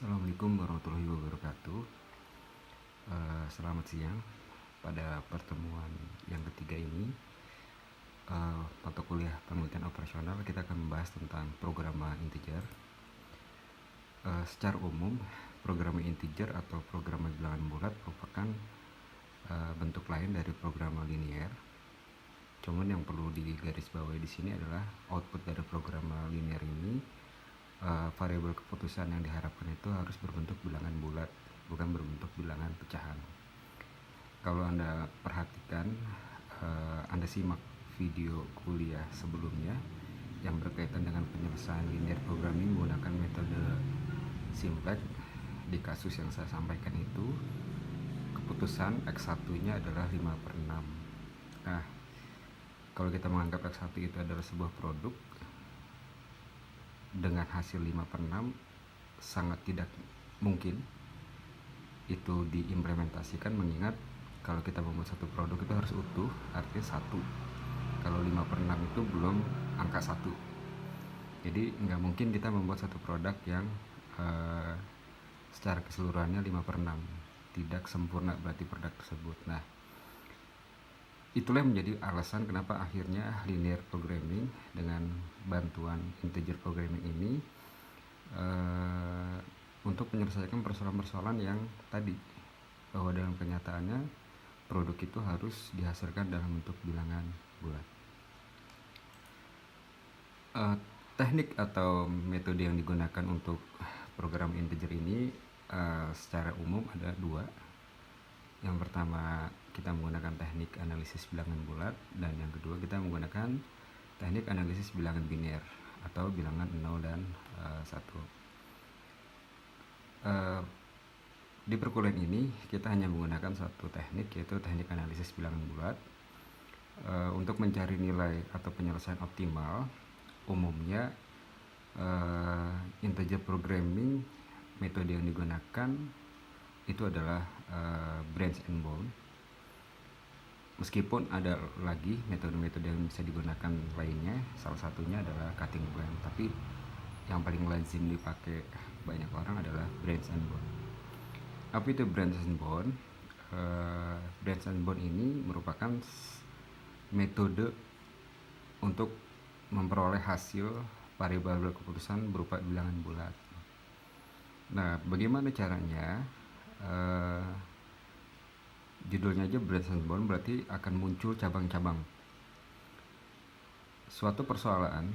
Assalamualaikum warahmatullahi wabarakatuh. Selamat siang. Pada pertemuan yang ketiga ini, mata kuliah penelitian operasional, kita akan membahas tentang programa integer. Secara umum, programa integer atau programa bilangan bulat merupakan bentuk lain dari programa linear. Cuman yang perlu digarisbawahi di sini adalah output dari programa linear ini, variabel keputusan yang diharapkan itu harus berbentuk bilangan bulat, bukan berbentuk bilangan pecahan. Kalau Anda perhatikan, Anda simak video kuliah sebelumnya yang berkaitan dengan penyelesaian linear programming menggunakan metode simplex. Di kasus yang saya sampaikan itu, keputusan X1-nya adalah 5/6. Nah, kalau kita menganggap X1 itu adalah sebuah produk dengan hasil 5/6, sangat tidak mungkin itu diimplementasikan, mengingat kalau kita membuat satu produk itu harus utuh, artinya 1. Kalau 5/6 itu belum angka 1. Jadi nggak mungkin kita membuat satu produk yang secara keseluruhannya 5/6. Tidak sempurna berarti produk tersebut. Nah, itulah yang menjadi alasan kenapa akhirnya linear programming dengan bantuan integer programming ini untuk menyelesaikan persoalan-persoalan yang tadi, bahwa dalam kenyataannya produk itu harus dihasilkan dalam bentuk bilangan bulat. Teknik atau metode yang digunakan untuk program integer ini secara umum ada dua. Yang pertama, kita menggunakan teknik analisis bilangan bulat, dan yang kedua kita menggunakan teknik analisis bilangan biner atau bilangan 0 dan 1. Di perkuliahan ini kita hanya menggunakan satu teknik, yaitu teknik analisis bilangan bulat. Untuk mencari nilai atau penyelesaian optimal, umumnya integer programming metode yang digunakan itu adalah branch and bound. Meskipun ada lagi metode-metode yang bisa digunakan lainnya, salah satunya adalah cutting plan, tapi yang paling lazim dipakai banyak orang adalah branch and bound. Apa itu branch and bound? Branch and bound ini merupakan metode untuk memperoleh hasil variabel keputusan berupa bilangan bulat. Nah, bagaimana caranya? Judulnya aja branch and bound, berarti akan muncul cabang-cabang. Suatu persoalan,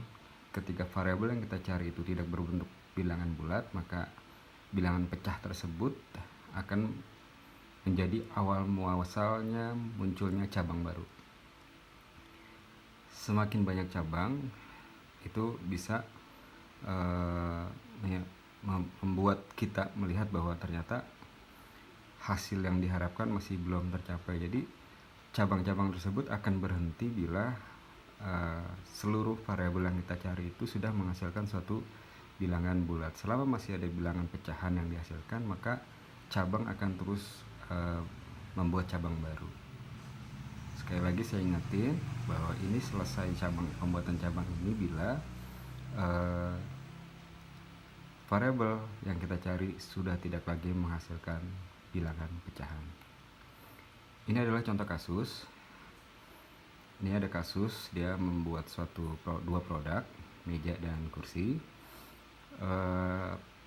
ketika variabel yang kita cari itu tidak berbentuk bilangan bulat, maka bilangan pecah tersebut akan menjadi awal muasalnya munculnya cabang baru. Semakin banyak cabang, itu bisa membuat kita melihat bahwa ternyata hasil yang diharapkan masih belum tercapai. Jadi cabang-cabang tersebut akan berhenti bila seluruh variabel yang kita cari itu sudah menghasilkan suatu bilangan bulat. Selama masih ada bilangan pecahan yang dihasilkan, maka cabang akan terus membuat cabang baru. Sekali lagi saya ingatin bahwa ini selesai pembuatan cabang ini bila variabel yang kita cari sudah tidak lagi menghasilkan bilangan pecahan. Ini adalah contoh kasus. Ini ada kasus dia membuat dua produk, meja dan kursi.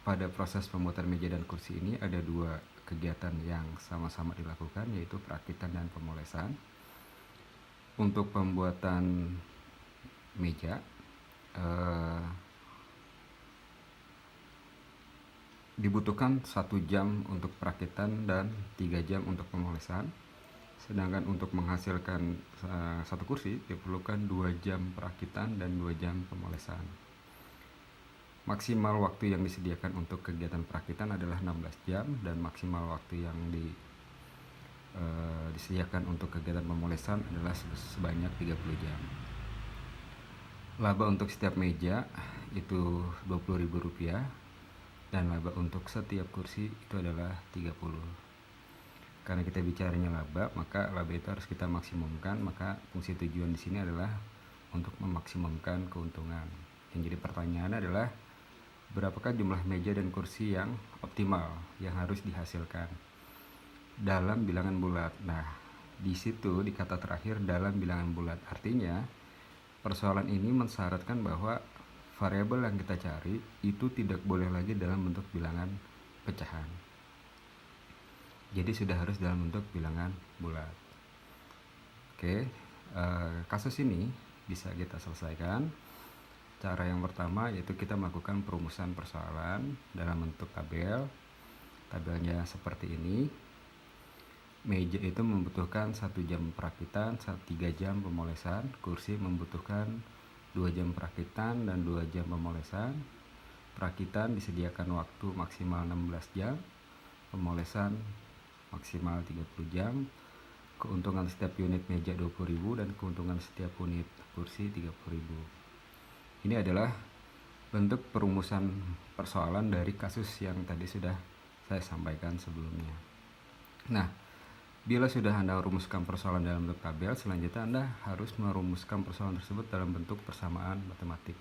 Pada proses pembuatan meja dan kursi ini ada dua kegiatan yang sama-sama dilakukan, yaitu perakitan dan pemolesan. Untuk pembuatan meja, dibutuhkan 1 jam untuk perakitan dan 3 jam untuk pemolesan. Sedangkan untuk menghasilkan satu kursi diperlukan 2 jam perakitan dan 2 jam pemolesan. Maksimal waktu yang disediakan untuk kegiatan perakitan adalah 16 jam, dan maksimal waktu yang disediakan untuk kegiatan pemolesan adalah sebanyak 30 jam. Laba untuk setiap meja itu Rp20.000, dan laba untuk setiap kursi itu adalah 30. Karena kita bicaranya laba, maka laba itu harus kita maksimumkan. Maka fungsi tujuan di sini adalah untuk memaksimumkan keuntungan. Yang jadi pertanyaan adalah berapakah jumlah meja dan kursi yang optimal yang harus dihasilkan dalam bilangan bulat. Nah, di situ di kata terakhir dalam bilangan bulat, artinya persoalan ini mensyaratkan bahwa variabel yang kita cari itu tidak boleh lagi dalam bentuk bilangan pecahan. Jadi sudah harus dalam bentuk bilangan bulat. Oke, kasus ini bisa kita selesaikan. Cara yang pertama yaitu kita melakukan perumusan persoalan dalam bentuk tabel. Tabelnya seperti ini. Meja itu membutuhkan 1 jam perakitan, 3 jam pemolesan. Kursi membutuhkan 2 jam perakitan dan 2 jam pemolesan. Perakitan disediakan waktu maksimal 16 jam. Pemolesan maksimal 30 jam. Keuntungan setiap unit meja 20.000 dan keuntungan setiap unit kursi 30.000. Ini adalah bentuk perumusan persoalan dari kasus yang tadi sudah saya sampaikan sebelumnya. Nah, bila sudah Anda rumuskan persoalan dalam bentuk tabel, selanjutnya Anda harus merumuskan persoalan tersebut dalam bentuk persamaan matematik.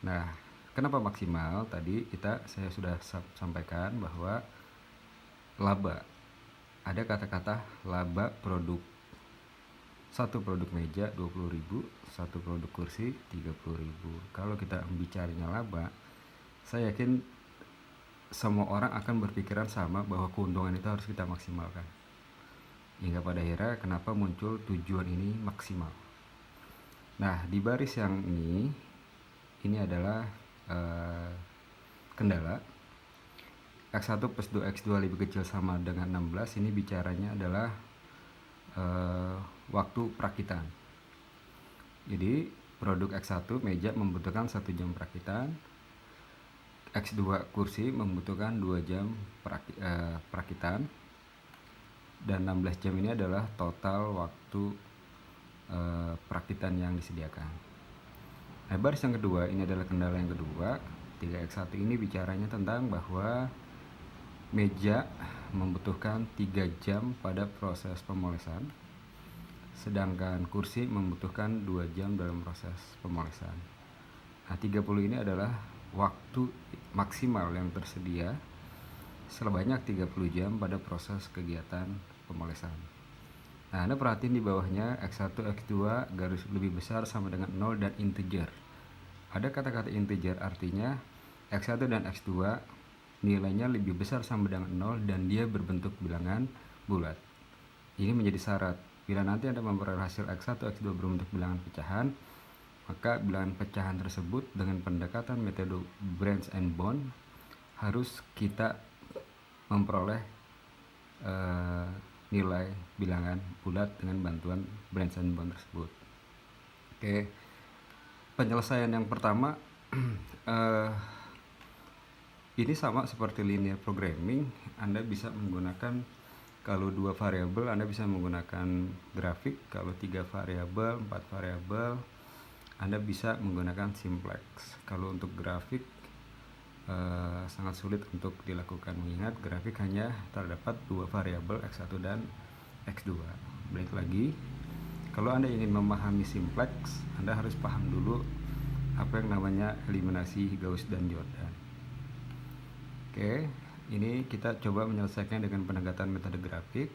Nah, kenapa maksimal? Tadi saya sudah sampaikan bahwa laba, ada kata-kata laba produk. Satu produk meja 20.000, satu produk kursi 30.000. Kalau kita bicaranya laba, saya yakin semua orang akan berpikiran sama bahwa keuntungan itu harus kita maksimalkan. Hingga pada akhirnya kenapa muncul tujuan ini maksimal. Nah, di baris yang ini adalah kendala. X1 plus 2X2 lebih kecil sama dengan 16. Ini bicaranya adalah waktu perakitan. Jadi produk X1 meja membutuhkan 1 jam perakitan. X2 kursi membutuhkan 2 jam perakitan. Dan 16 jam ini adalah total waktu perakitan yang disediakan. Nah, baris yang kedua ini adalah kendala yang kedua. 3X1 ini bicaranya tentang bahwa meja membutuhkan 3 jam pada proses pemolesan, sedangkan kursi membutuhkan 2 jam dalam proses pemolesan. Nah, 30 ini adalah waktu maksimal yang tersedia sebanyak 30 jam pada proses kegiatan pemolesan. Nah, Anda perhatiin di bawahnya X1, X2 garis lebih besar sama dengan 0 dan integer. Ada kata-kata integer, artinya X1 dan X2 nilainya lebih besar sama dengan 0 dan dia berbentuk bilangan bulat. Ini menjadi syarat. Bila nanti Anda memperoleh hasil X1, X2 berbentuk bilangan pecahan, maka bilangan pecahan tersebut dengan pendekatan metode branch and bond harus kita memperoleh nilai bilangan bulat dengan bantuan branch and bond tersebut. Oke, penyelesaian yang pertama ini sama seperti linear programming. Anda bisa menggunakan, kalau 2 variabel Anda bisa menggunakan grafik, kalau 3 variabel, 4 variabel Anda bisa menggunakan simplex. Kalau untuk grafik sangat sulit untuk dilakukan, mengingat grafik hanya terdapat 2 variabel X1 dan X2. Balik lagi, kalau Anda ingin memahami simplex, Anda harus paham dulu apa yang namanya eliminasi Gauss dan Jordan. Oke, ini kita coba menyelesaikan dengan pendekatan metode grafik.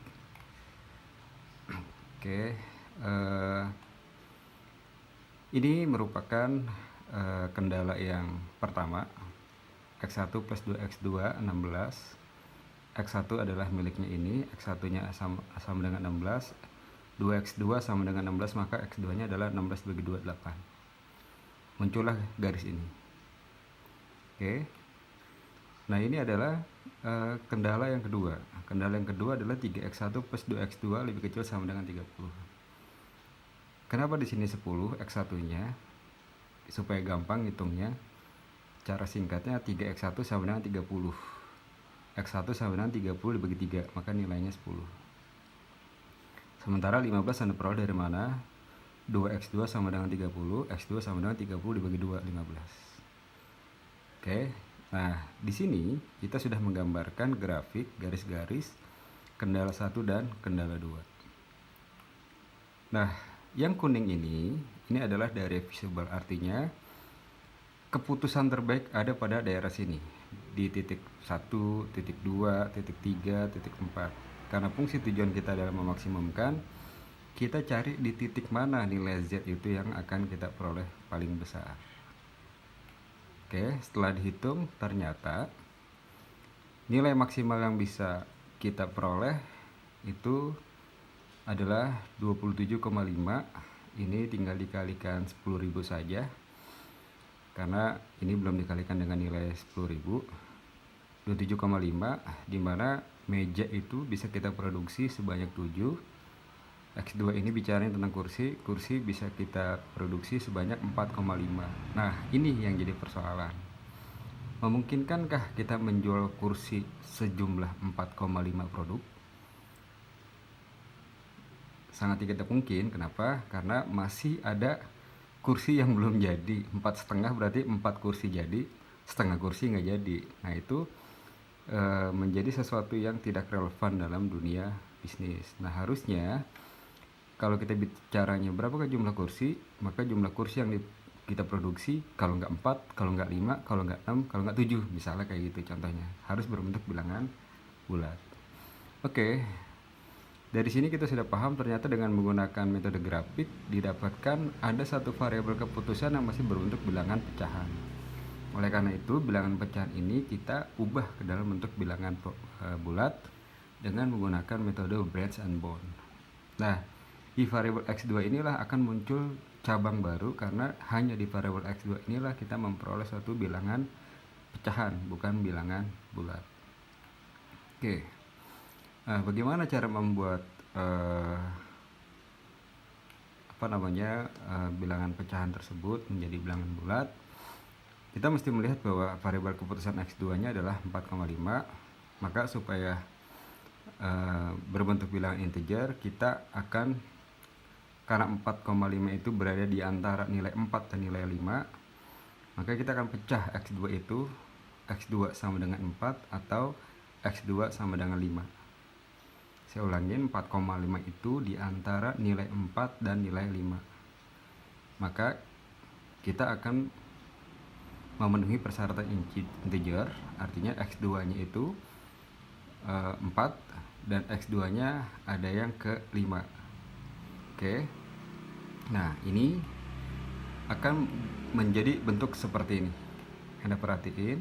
Oke, ini merupakan kendala yang pertama. X1 plus 2X2 16. X1 adalah miliknya ini, X1 nya sama dengan 16, 2X2 sama dengan 16, maka X2 nya adalah 16 bagi 2, 8. Muncullah garis ini. Oke. Nah, ini adalah kendala yang kedua. Kendala yang kedua adalah 3X1 plus 2X2 lebih kecil sama dengan 30. Kenapa di sini 10 X1-nya? Supaya gampang hitungnya, cara singkatnya 3X1 sama dengan 30. X1 sama dengan 30 dibagi 3, maka nilainya 10. Sementara 15 Anda peroleh dari mana? 2X2 sama dengan 30, X2 sama dengan 30 dibagi 2, 15. Oke. Nah, di sini kita sudah menggambarkan grafik garis-garis kendala 1 dan kendala 2. Nah, yang kuning ini adalah derivable, artinya keputusan terbaik ada pada daerah sini di titik 1, titik 2, titik 3, titik 4. Karena fungsi tujuan kita adalah memaksimumkan, kita cari di titik mana nilai Z itu yang akan kita peroleh paling besar. Oke, setelah dihitung ternyata nilai maksimal yang bisa kita peroleh itu adalah 27,5. Ini tinggal dikalikan 10.000 saja, karena ini belum dikalikan dengan nilai 10.000. 27,5 dimana meja itu bisa kita produksi sebanyak 7. X2 ini bicara tentang kursi bisa kita produksi sebanyak 4,5. Nah, ini yang jadi persoalan. Memungkinkankah kita menjual kursi sejumlah 4,5 produk? Sangat tidak mungkin. Kenapa? Karena masih ada kursi yang belum jadi. 4,5 berarti 4 kursi jadi, setengah kursi nggak jadi. Nah, itu menjadi sesuatu yang tidak relevan dalam dunia bisnis. Nah, harusnya kalau kita bicaranya berapakah jumlah kursi, maka jumlah kursi yang kita produksi kalau nggak 4, kalau nggak 5, kalau nggak 6, kalau nggak 7, misalnya kayak gitu contohnya, harus berbentuk bilangan bulat. Oke, dari sini kita sudah paham ternyata dengan menggunakan metode grafik didapatkan ada satu variabel keputusan yang masih berbentuk bilangan pecahan. Oleh karena itu, bilangan pecahan ini kita ubah ke dalam bentuk bilangan bulat dengan menggunakan metode branch and bound. Nah, di variabel X2 inilah akan muncul cabang baru, karena hanya di variabel X2 inilah kita memperoleh suatu bilangan pecahan, bukan bilangan bulat. Oke, nah, bagaimana cara membuat bilangan pecahan tersebut menjadi bilangan bulat? Kita mesti melihat bahwa variabel keputusan X2-nya adalah 4,5. Maka supaya berbentuk bilangan integer, kita akan, karena 4,5 itu berada di antara nilai 4 dan nilai 5, maka kita akan pecah X2 itu, X2 sama dengan 4 atau X2 sama dengan 5. Saya ulangi, 4,5 itu di antara nilai 4 dan nilai 5. Maka kita akan memenuhi persyaratan integer, artinya X2-nya itu 4 dan X2-nya ada yang ke 5. Oke. Nah, ini akan menjadi bentuk seperti ini. Anda perhatiin,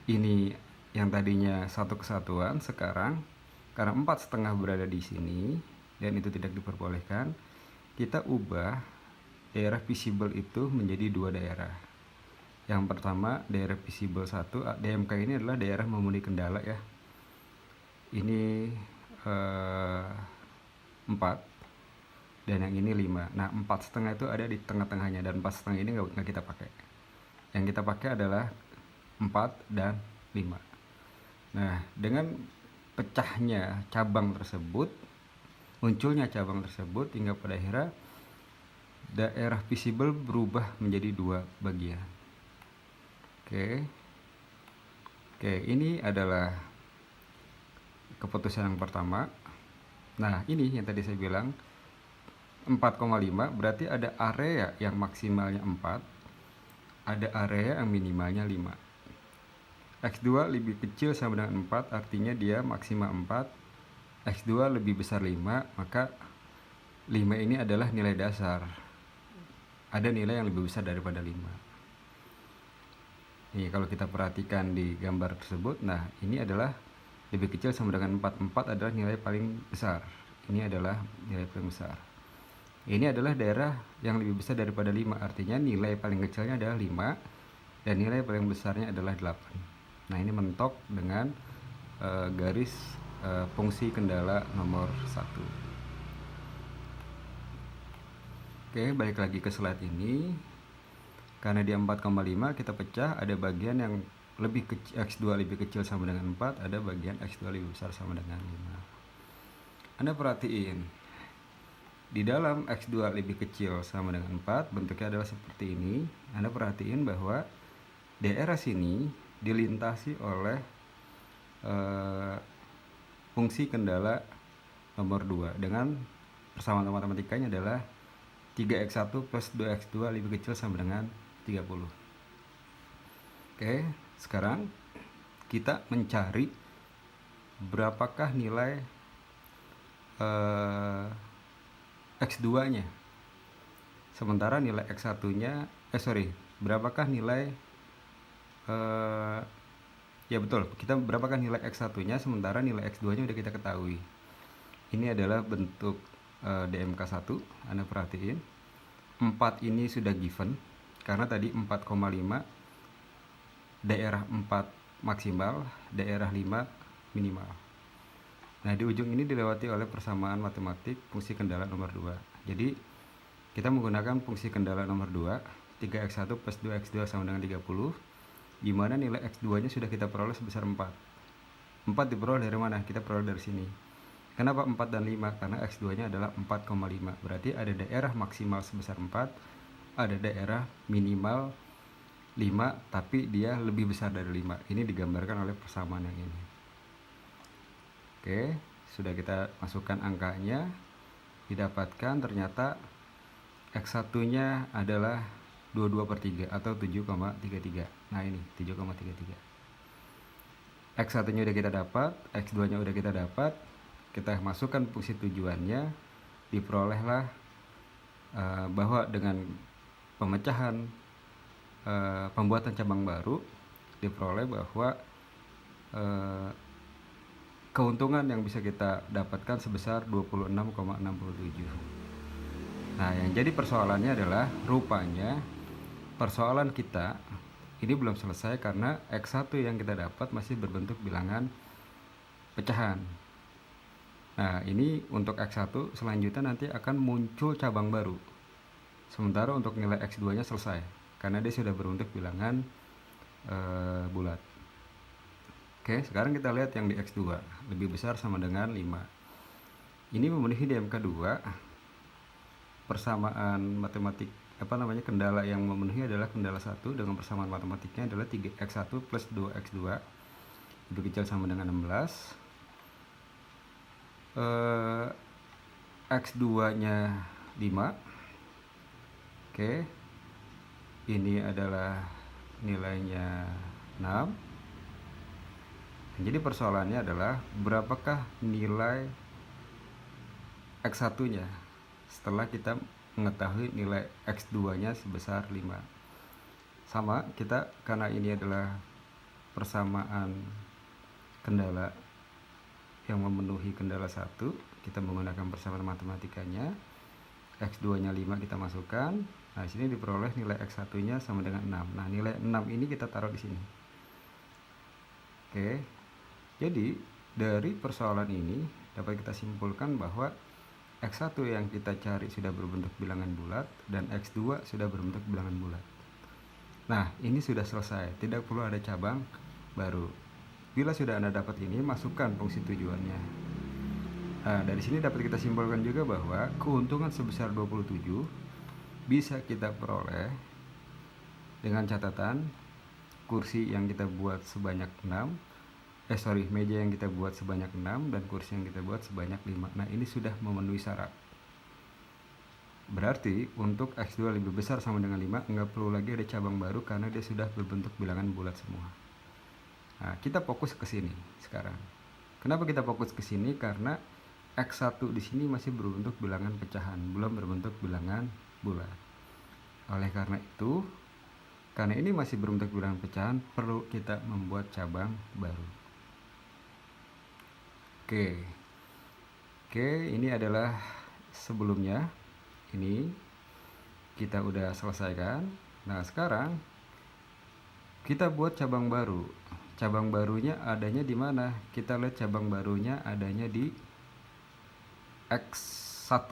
ini yang tadinya satu kesatuan, sekarang karena 4,5 berada di sini dan itu tidak diperbolehkan, kita ubah daerah visible itu menjadi 2 daerah. Yang pertama daerah visible 1, DMK ini adalah daerah memenuhi kendala ya. Ini 4 dan yang ini 5. Nah, 4,5 itu ada di tengah-tengahnya dan 4,5 ini nggak kita pakai. Yang kita pakai adalah 4 dan 5. Nah, dengan pecahnya cabang tersebut, munculnya cabang tersebut, hingga pada akhirnya daerah visible berubah menjadi 2 bagian. Oke, ini adalah keputusan yang pertama. Nah, ini yang tadi saya bilang 4,5 berarti ada area yang maksimalnya 4, ada area yang minimalnya 5. X2 lebih kecil sama dengan 4, artinya dia maksimal 4. X2 lebih besar 5, maka 5 ini adalah nilai dasar. Ada nilai yang lebih besar daripada 5. Nih, kalau kita perhatikan di gambar tersebut, nah ini adalah lebih kecil sama dengan 4. 4 adalah nilai paling besar. Ini adalah nilai paling besar. Ini adalah daerah yang lebih besar daripada 5, artinya nilai paling kecilnya adalah 5 dan nilai paling besarnya adalah 8. Nah, ini mentok dengan garis fungsi kendala nomor 1. Oke, balik lagi ke slide ini. Karena dia 4,5 kita pecah, ada bagian yang lebih kecil, X2 lebih kecil sama dengan 4, ada bagian X2 lebih besar sama dengan 5. Anda perhatiin, di dalam X2 lebih kecil sama dengan 4, bentuknya adalah seperti ini. Anda perhatiin bahwa daerah sini dilintasi oleh fungsi kendala nomor 2 dengan persamaan matematikanya adalah 3x1 plus 2x2 lebih kecil sama dengan 30. Oke, sekarang kita mencari berapakah nilai X2-nya. Sementara nilai X1-nya, berapakah nilai ya betul, kita berapakah nilai X1-nya sementara nilai X2-nya udah kita ketahui. Ini adalah bentuk DMK1, Anda perhatiin. 4 ini sudah given, karena tadi 4,5 daerah 4 maksimal, daerah 5 minimal. Nah, di ujung ini dilewati oleh persamaan matematik fungsi kendala nomor 2. Jadi, kita menggunakan fungsi kendala nomor 2, 3x1 plus 2x2 sama dengan 30, di mana nilai x2-nya sudah kita peroleh sebesar 4. 4 diperoleh dari mana? Kita peroleh dari sini. Kenapa 4 dan 5? Karena x2-nya adalah 4,5. Berarti ada daerah maksimal sebesar 4, ada daerah minimal 5, tapi dia lebih besar dari 5. Ini digambarkan oleh persamaan yang ini. Oke, sudah kita masukkan angkanya, didapatkan ternyata X1-nya adalah 22/3 atau 7,33. Nah, ini 7,33. X1-nya udah kita dapat, X2-nya udah kita dapat, kita masukkan fungsi tujuannya, diperolehlah bahwa dengan pemecahan pembuatan cabang baru, diperoleh bahwa keuntungan yang bisa kita dapatkan sebesar 26,67. Nah, yang jadi persoalannya adalah rupanya persoalan kita ini belum selesai karena X1 yang kita dapat masih berbentuk bilangan pecahan. Nah, ini untuk X1 selanjutnya nanti akan muncul cabang baru. Sementara untuk nilai X2-nya selesai karena dia sudah berbentuk bilangan bulat. Oke, sekarang kita lihat yang di X2, lebih besar sama dengan 5. Ini memenuhi DMK2. Persamaan matematik kendala yang memenuhi adalah kendala 1 dengan persamaan matematiknya adalah 3x1 plus 2x2 lebih kecil sama dengan 16. X2-nya 5. Oke, ini adalah nilainya 6. Jadi persoalannya adalah berapakah nilai X1-nya setelah kita mengetahui nilai X2-nya sebesar 5. Sama, kita karena ini adalah persamaan kendala yang memenuhi kendala 1, kita menggunakan persamaan matematikanya. X2-nya 5 kita masukkan. Nah, di sini diperoleh nilai X1-nya sama dengan 6. Nah, nilai 6 ini kita taruh di sini. Oke. Jadi, dari persoalan ini dapat kita simpulkan bahwa X1 yang kita cari sudah berbentuk bilangan bulat dan X2 sudah berbentuk bilangan bulat. Nah, ini sudah selesai, tidak perlu ada cabang baru. Bila sudah Anda dapat ini, masukkan fungsi tujuannya. Nah, dari sini dapat kita simpulkan juga bahwa keuntungan sebesar 27 bisa kita peroleh dengan catatan kursi yang kita buat sebanyak 6, meja yang kita buat sebanyak 6 dan kursi yang kita buat sebanyak 5. Nah, ini sudah memenuhi syarat. Berarti untuk X2 lebih besar sama dengan 5, nggak perlu lagi ada cabang baru karena dia sudah berbentuk bilangan bulat semua. Nah, kita fokus ke sini sekarang. Kenapa kita fokus ke sini? Karena X1 di sini masih berbentuk bilangan pecahan, belum berbentuk bilangan bulat. Oleh karena itu, karena ini masih berbentuk bilangan pecahan, perlu kita membuat cabang baru. Oke, ini adalah sebelumnya. Ini kita udah selesaikan. Nah, sekarang kita buat cabang baru. Cabang barunya adanya di mana? Kita lihat cabang barunya adanya di X1.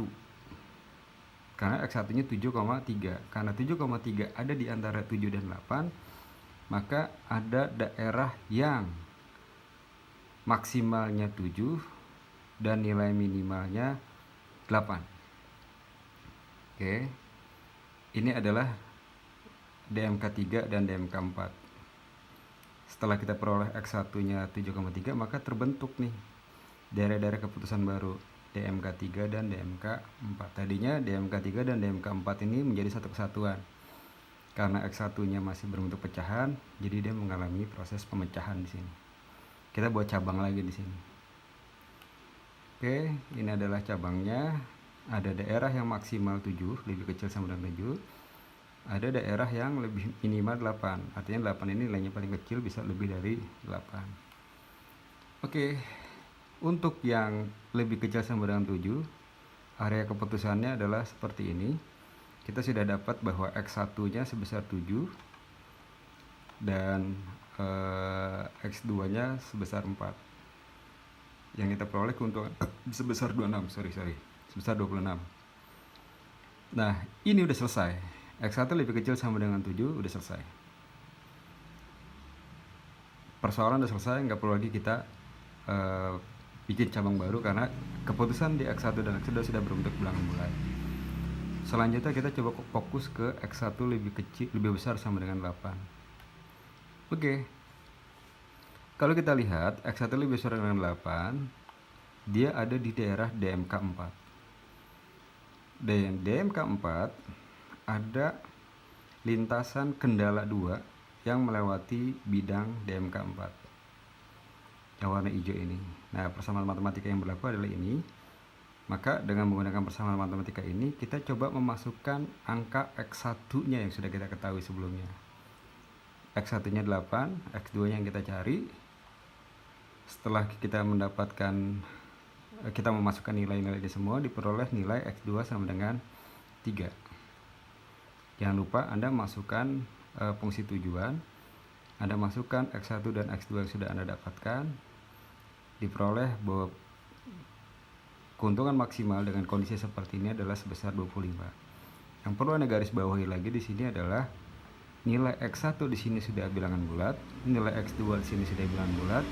Karena X1-nya 7,3. Karena 7,3 ada di antara 7 dan 8, maka ada daerah yang maksimalnya 7 dan nilai minimalnya 8. Oke. Ini adalah DMK3 dan DMK4. Setelah kita peroleh X1-nya 7,3, maka terbentuk nih daerah-daerah keputusan baru DMK3 dan DMK4. Tadinya DMK3 dan DMK4 ini menjadi satu kesatuan. Karena X1-nya masih berbentuk pecahan, jadi dia mengalami proses pemecahan di sini. Kita buat cabang lagi di sini. Oke, ini adalah cabangnya. Ada daerah yang maksimal 7, lebih kecil sama dengan 7. Ada daerah yang lebih minimal 8. Artinya 8 ini nilainya paling kecil, bisa lebih dari 8. Oke, untuk yang lebih kecil sama dengan 7, area keputusannya adalah seperti ini. Kita sudah dapat bahwa X1-nya sebesar 7 dan X2-nya sebesar 4. Yang kita peroleh keuntungan sebesar 26, sebesar 26. Nah, ini udah selesai. X1 lebih kecil sama dengan 7, udah selesai. Persoalan udah selesai, nggak perlu lagi kita bikin cabang baru karena keputusan di X1 dan X2 sudah berbentuk bilangan bulat. Selanjutnya kita coba fokus ke X1 lebih besar sama dengan 8. Oke. Kalau kita lihat X1 lebih besar dengan 8, dia ada di daerah DMK 4. Dan DMK 4 ada lintasan kendala 2 yang melewati bidang DMK 4. Yang warna hijau ini. Nah, persamaan matematika yang berlaku adalah ini. Maka dengan menggunakan persamaan matematika ini, kita coba memasukkan angka X1-nya yang sudah kita ketahui sebelumnya. X1-nya 8, X2-nya yang kita cari. Setelah kita memasukkan nilai-nilai ini semua, diperoleh nilai X2 sama dengan 3. Jangan lupa Anda masukkan fungsi tujuan, Anda masukkan X1 dan X2 yang sudah Anda dapatkan, diperoleh bahwa keuntungan maksimal dengan kondisi seperti ini adalah sebesar 25. Yang perlu Anda garis bawahi lagi di sini adalah nilai X1 di sini sudah bilangan bulat, nilai X2 di sini sudah bilangan bulat,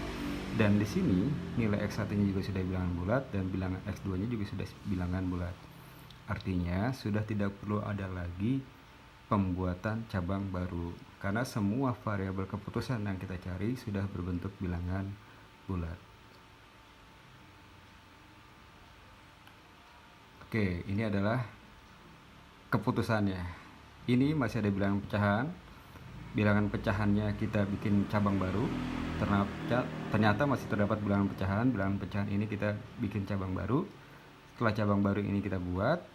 dan di sini nilai X1-nya juga sudah bilangan bulat dan bilangan X2-nya juga sudah bilangan bulat. Artinya sudah tidak perlu ada lagi pembuatan cabang baru karena semua variabel keputusan yang kita cari sudah berbentuk bilangan bulat. Oke, ini adalah keputusannya. Ini masih ada bilangan pecahan. Bilangan pecahannya kita bikin cabang baru. Ternyata masih terdapat bilangan pecahan ini kita bikin cabang baru. Setelah cabang baru ini kita buat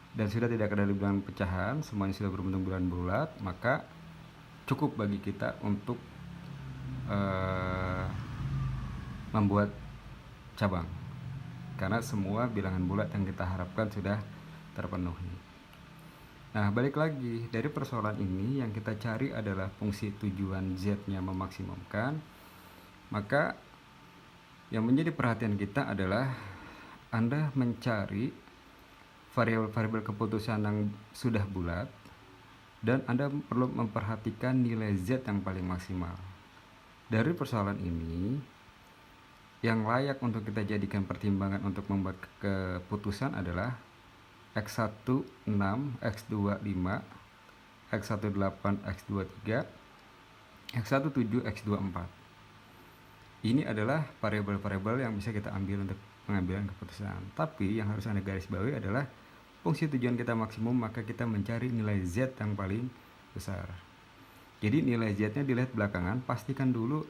dan sudah tidak ada bilangan pecahan, semuanya sudah berbentuk bilangan bulat, maka cukup bagi kita untuk membuat cabang karena semua bilangan bulat yang kita harapkan sudah terpenuhi. Nah, balik lagi dari persoalan ini yang kita cari adalah fungsi tujuan Z-nya memaksimumkan. Maka yang menjadi perhatian kita adalah Anda mencari variabel-variabel keputusan yang sudah bulat dan Anda perlu memperhatikan nilai Z yang paling maksimal. Dari persoalan ini, yang layak untuk kita jadikan pertimbangan untuk membuat keputusan adalah X1 6, X2 5, X1 8, X2 3, X1 7, X2 4. Ini adalah variabel-variabel yang bisa kita ambil untuk pengambilan keputusan. Tapi yang harus Anda garis bawahi adalah fungsi tujuan kita maksimum, maka kita mencari nilai Z yang paling besar. Jadi nilai Z-nya dilihat belakangan, pastikan dulu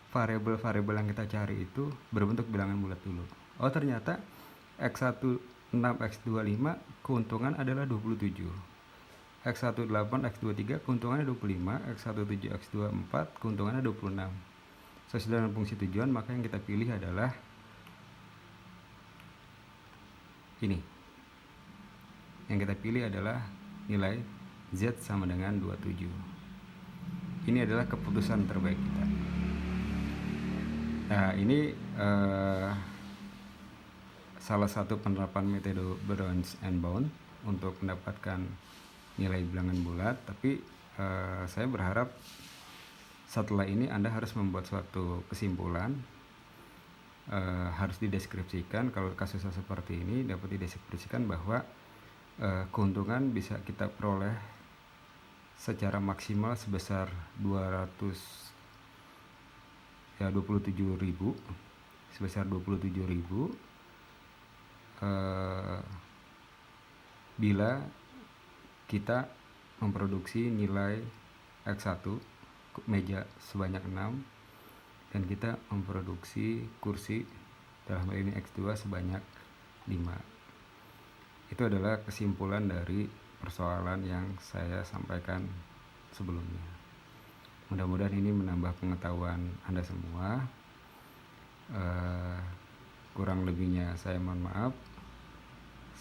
variabel-variabel yang kita cari itu berbentuk bilangan bulat dulu. Oh, ternyata X1 6, X2 5 keuntungan adalah 27. X1 8, X2 3 keuntungannya 25, X1 7, X2 4 keuntungannya 26. Sesuai dengan fungsi tujuan, maka yang kita pilih adalah ini. Yang kita pilih adalah nilai Z sama dengan 27. Ini adalah keputusan terbaik kita. Nah, ini salah satu penerapan metode Browns and Bound untuk mendapatkan nilai bilangan bulat. Tapi saya berharap setelah ini Anda harus membuat suatu kesimpulan, harus dideskripsikan. Kalau kasusnya seperti ini dapat dideskripsikan bahwa keuntungan bisa kita peroleh secara maksimal sebesar 27.000, sebesar 27.000 bila kita memproduksi nilai X1 meja sebanyak 6, dan kita memproduksi kursi dalam hal ini X2 sebanyak 5. Itu adalah kesimpulan dari persoalan yang saya sampaikan sebelumnya. Mudah-mudahan ini menambah pengetahuan Anda semua. Kurang lebihnya saya mohon maaf.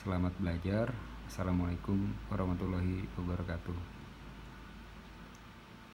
Selamat belajar. Assalamualaikum warahmatullahi wabarakatuh.